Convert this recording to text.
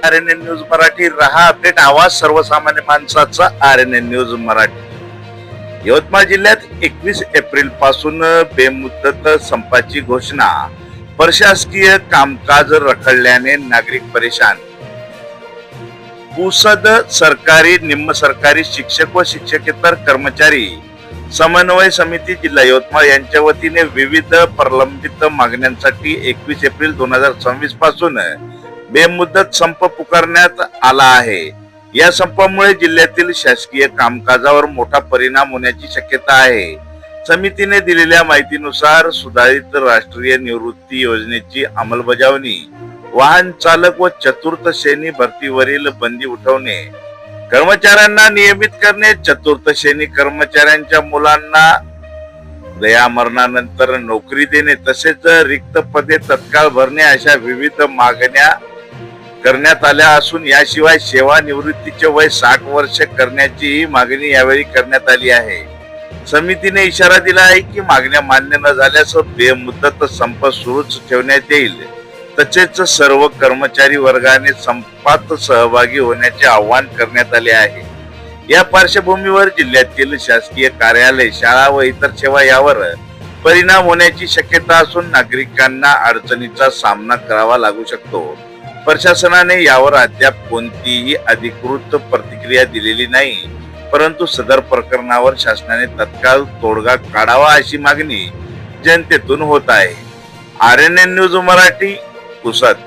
RNN news Marathi, रहा update, आवाज सर्वसामान्य माणसाचा RNN न्यूज मराठी। यवतमाळ जिल्ह्यात 21 एप्रिल पासून बेमुदत संपाची घोषणा। प्रशासकीय कामकाज रखडल्याने नागरिक परेशान। पुसद सरकारी, निम्न सरकारी शिक्षक व शिक्षकेतर कर्मचारी समन्वय समिती जिल्हा यवतमाळ यांच्या वतीने विविध प्रलंबित मागण्यांसाठी 21 एप्रिल 2026 पासून बेमुदत संप पुकारण्यात आला आहे। या संपामुळे जिल्ह्यातील शासकीय कामकाजावर मोठा परिणाम होण्याची शक्यता आहे। समितीने दिलेल्या माहितीनुसार सुधारित राष्ट्रीय निवृत्ती योजनेची अंमलबजावणी, वाहन चालक व चतुर्थ श्रेणी भरतीवरील बंदी उठवणे, कर्मचाऱ्यांना नियमित करणे, चतुर्थ श्रेणी कर्मचाऱ्यांच्या मुलांना दयामरणानंतर नोकरी देणे तसेच रिक्त पदे तत्काळ भरणे अशा विविध मागण्या करण्यात आल्या असून याशिवाय सेवानिवृत्तीचे वय 60 वर्ष करण्याची मागणी यावेळी करण्यात आली आहे। समितीने इशारा दिला आहे की मागण्या मान्य न झाल्यास बेमुदत संप सुरूच ठेवण्यात येईल। तसेच सर्व कर्मचारी वर्गाने संपात सहभागी होण्याचे आवाहन करण्यात आले आहे। या पार्श्वभूमीवर जिल्ह्यातील शासकीय कार्यालय, शाळा व इतर सेवा यावर परिणाम होण्याची शक्यता असून नागरिकांना अडचणीचा सामना करावा लागू शकतो। प्रशासनाने यावर अद्याप कोणतीही अधिकृत प्रतिक्रिया दिलेली नाही, परंतु सदर प्रकरणावर शासनाने तत्काळ तोडगा काढावा अशी मागणी जनतेतून होत आहे। RNN news Marathi, Pusad.